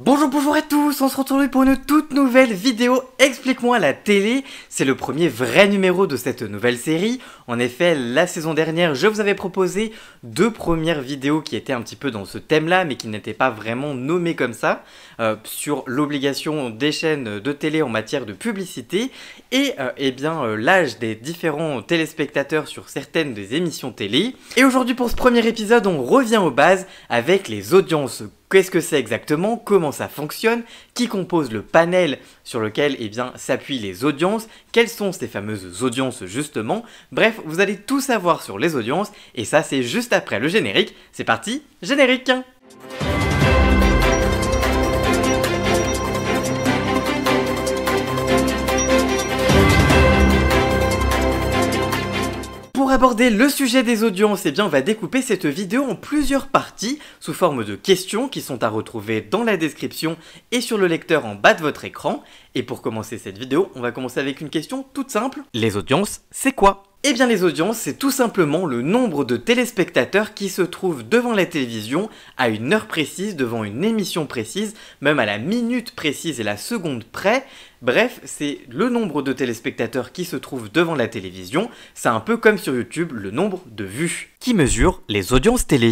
Bonjour à tous, on se retrouve pour une toute nouvelle vidéo Explique-moi la télé. C'est le premier vrai numéro de cette nouvelle série. En effet, la saison dernière, je vous avais proposé deux premières vidéos qui étaient un petit peu dans ce thème-là, mais qui n'étaient pas vraiment nommées comme ça, sur l'obligation des chaînes de télé en matière de publicité et l'âge des différents téléspectateurs sur certaines des émissions télé. Et aujourd'hui, pour ce premier épisode, on revient aux bases avec les audiences. Qu'est-ce que c'est exactement? Comment ça fonctionne? Qui compose le panel sur lequel s'appuient les audiences? Quelles sont ces fameuses audiences justement? Bref, vous allez tout savoir sur les audiences et ça c'est juste après le générique. C'est parti, générique! Pour aborder le sujet des audiences, on va découper cette vidéo en plusieurs parties sous forme de questions qui sont à retrouver dans la description et sur le lecteur en bas de votre écran. Et pour commencer cette vidéo, on va commencer avec une question toute simple. Les audiences, c'est quoi? Eh bien les audiences, c'est tout simplement le nombre de téléspectateurs qui se trouvent devant la télévision à une heure précise, devant une émission précise, même à la minute précise et la seconde près. Bref, c'est le nombre de téléspectateurs qui se trouvent devant la télévision. C'est un peu comme sur YouTube, le nombre de vues. Qui mesure les audiences télé?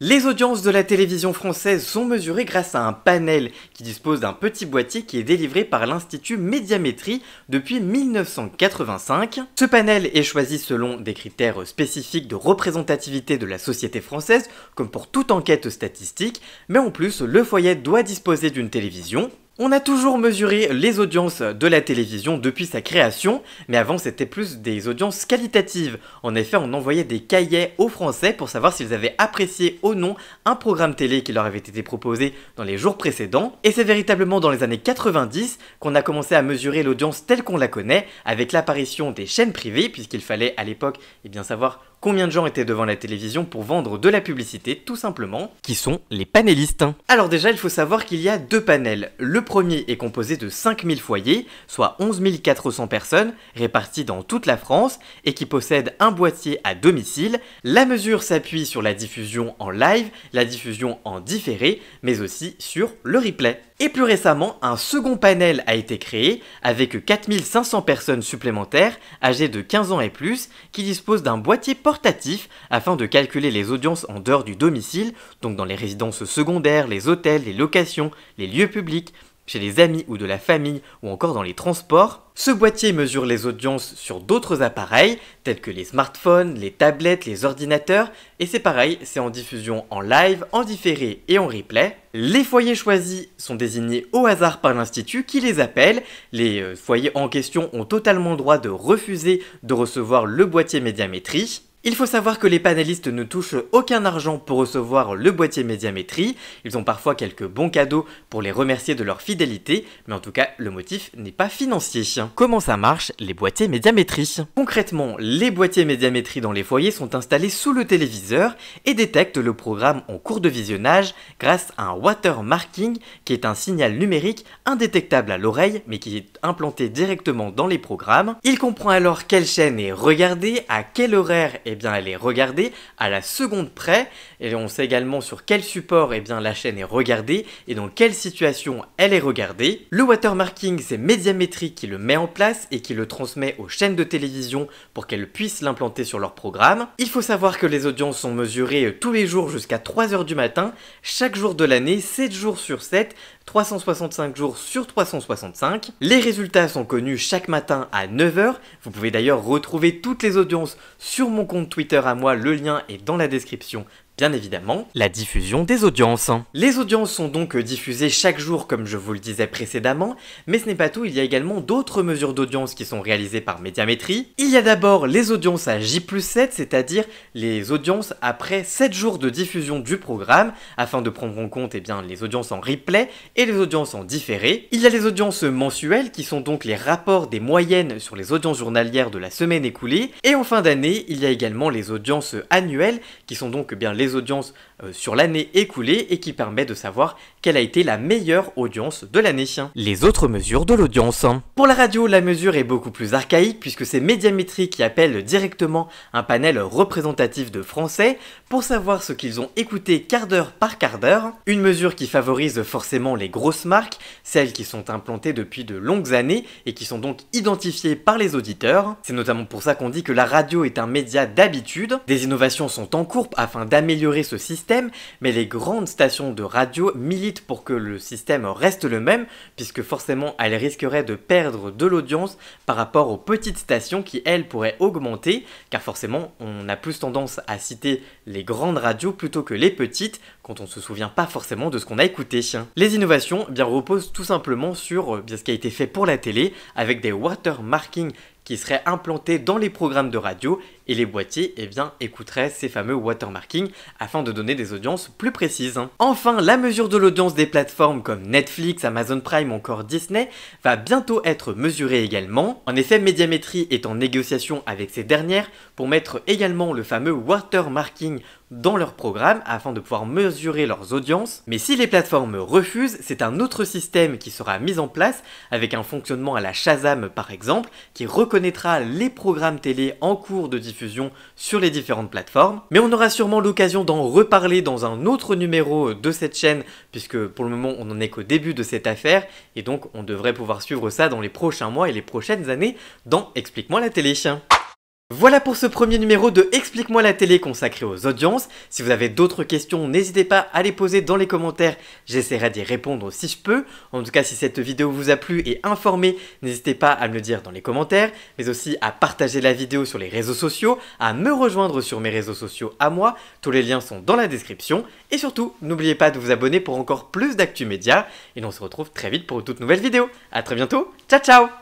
Les audiences de la télévision française sont mesurées grâce à un panel qui dispose d'un petit boîtier qui est délivré par l'Institut Médiamétrie depuis 1985. Ce panel est choisi selon des critères spécifiques de représentativité de la société française, comme pour toute enquête statistique, mais en plus, le foyer doit disposer d'une télévision. On a toujours mesuré les audiences de la télévision depuis sa création, mais avant c'était plus des audiences qualitatives. En effet, on envoyait des cahiers aux Français pour savoir s'ils avaient apprécié ou non un programme télé qui leur avait été proposé dans les jours précédents. Et c'est véritablement dans les années 90 qu'on a commencé à mesurer l'audience telle qu'on la connaît, avec l'apparition des chaînes privées, puisqu'il fallait à l'époque savoir combien de gens étaient devant la télévision pour vendre de la publicité, tout simplement. Qui sont les panélistes? Alors déjà, il faut savoir qu'il y a deux panels. Le premier est composé de 5000 foyers, soit 11 400 personnes, réparties dans toute la France, et qui possèdent un boîtier à domicile. La mesure s'appuie sur la diffusion en live, la diffusion en différé, mais aussi sur le replay. Et plus récemment, un second panel a été créé avec 4500 personnes supplémentaires âgées de 15 ans et plus qui disposent d'un boîtier portatif afin de calculer les audiences en dehors du domicile, donc dans les résidences secondaires, les hôtels, les locations, les lieux publics, chez les amis ou de la famille ou encore dans les transports. Ce boîtier mesure les audiences sur d'autres appareils tels que les smartphones, les tablettes, les ordinateurs et c'est pareil, c'est en diffusion en live, en différé et en replay. Les foyers choisis sont désignés au hasard par l'Institut qui les appelle. Les foyers en question ont totalement le droit de refuser de recevoir le boîtier Médiamétrie. Il faut savoir que les panélistes ne touchent aucun argent pour recevoir le boîtier Médiamétrie, ils ont parfois quelques bons cadeaux pour les remercier de leur fidélité, mais en tout cas le motif n'est pas financier. Comment ça marche les boîtiers Médiamétrie? Concrètement, les boîtiers Médiamétrie dans les foyers sont installés sous le téléviseur et détectent le programme en cours de visionnage grâce à un watermarking qui est un signal numérique indétectable à l'oreille mais qui est implanté directement dans les programmes. Il comprend alors quelle chaîne est regardée, à quel horaire elle est regardée à la seconde près et on sait également sur quel support la chaîne est regardée et dans quelle situation elle est regardée. Le watermarking, c'est Médiamétrie qui le met en place et qui le transmet aux chaînes de télévision pour qu'elles puissent l'implanter sur leur programme. Il faut savoir que les audiences sont mesurées tous les jours jusqu'à 3 h du matin, chaque jour de l'année, 7 jours sur 7, 365 jours sur 365. Les résultats sont connus chaque matin à 9 h. Vous pouvez d'ailleurs retrouver toutes les audiences sur mon compte Twitter à moi, le lien est dans la description. Bien évidemment, la diffusion des audiences. Les audiences sont donc diffusées chaque jour comme je vous le disais précédemment, mais ce n'est pas tout, il y a également d'autres mesures d'audience qui sont réalisées par Médiamétrie. Il y a d'abord les audiences à J+7, c'est-à-dire les audiences après 7 jours de diffusion du programme, afin de prendre en compte les audiences en replay et les audiences en différé. Il y a les audiences mensuelles qui sont donc les rapports des moyennes sur les audiences journalières de la semaine écoulée, et en fin d'année, il y a également les audiences annuelles qui sont donc les audiences sur l'année écoulée et qui permet de savoir quelle a été la meilleure audience de l'année. Les autres mesures de l'audience. Pour la radio, la mesure est beaucoup plus archaïque puisque c'est Médiamétrie qui appelle directement un panel représentatif de Français pour savoir ce qu'ils ont écouté quart d'heure par quart d'heure. Une mesure qui favorise forcément les grosses marques, celles qui sont implantées depuis de longues années et qui sont donc identifiées par les auditeurs. C'est notamment pour ça qu'on dit que la radio est un média d'habitude. Des innovations sont en cours afin d'améliorer ce système, mais les grandes stations de radio militent pour que le système reste le même, puisque forcément elles risqueraient de perdre de l'audience par rapport aux petites stations qui elles pourraient augmenter, car forcément on a plus tendance à citer les grandes radios plutôt que les petites quand on se souvient pas forcément de ce qu'on a écouté. Les innovations reposent tout simplement sur ce qui a été fait pour la télé avec des watermarkings qui seraient implantés dans les programmes de radio et les boîtiers écouteraient ces fameux watermarkings afin de donner des audiences plus précises. Enfin, la mesure de l'audience des plateformes comme Netflix, Amazon Prime ou encore Disney va bientôt être mesurée également. En effet, Médiamétrie est en négociation avec ces dernières pour mettre également le fameux watermarking dans leur programme afin de pouvoir mesurer leurs audiences. Mais si les plateformes refusent, c'est un autre système qui sera mis en place avec un fonctionnement à la Shazam par exemple, qui reconnaîtra les programmes télé en cours de diffusion sur les différentes plateformes. Mais on aura sûrement l'occasion d'en reparler dans un autre numéro de cette chaîne, puisque pour le moment on n'en est qu'au début de cette affaire, et donc on devrait pouvoir suivre ça dans les prochains mois et les prochaines années dans Explique-moi la télé. Voilà pour ce premier numéro de Explique-moi la télé consacré aux audiences. Si vous avez d'autres questions, n'hésitez pas à les poser dans les commentaires, j'essaierai d'y répondre si je peux. En tout cas, si cette vidéo vous a plu et informé, n'hésitez pas à me le dire dans les commentaires, mais aussi à partager la vidéo sur les réseaux sociaux, à me rejoindre sur mes réseaux sociaux à moi, tous les liens sont dans la description, et surtout, n'oubliez pas de vous abonner pour encore plus d'actu média, et on se retrouve très vite pour une toute nouvelle vidéo. A très bientôt, ciao ciao!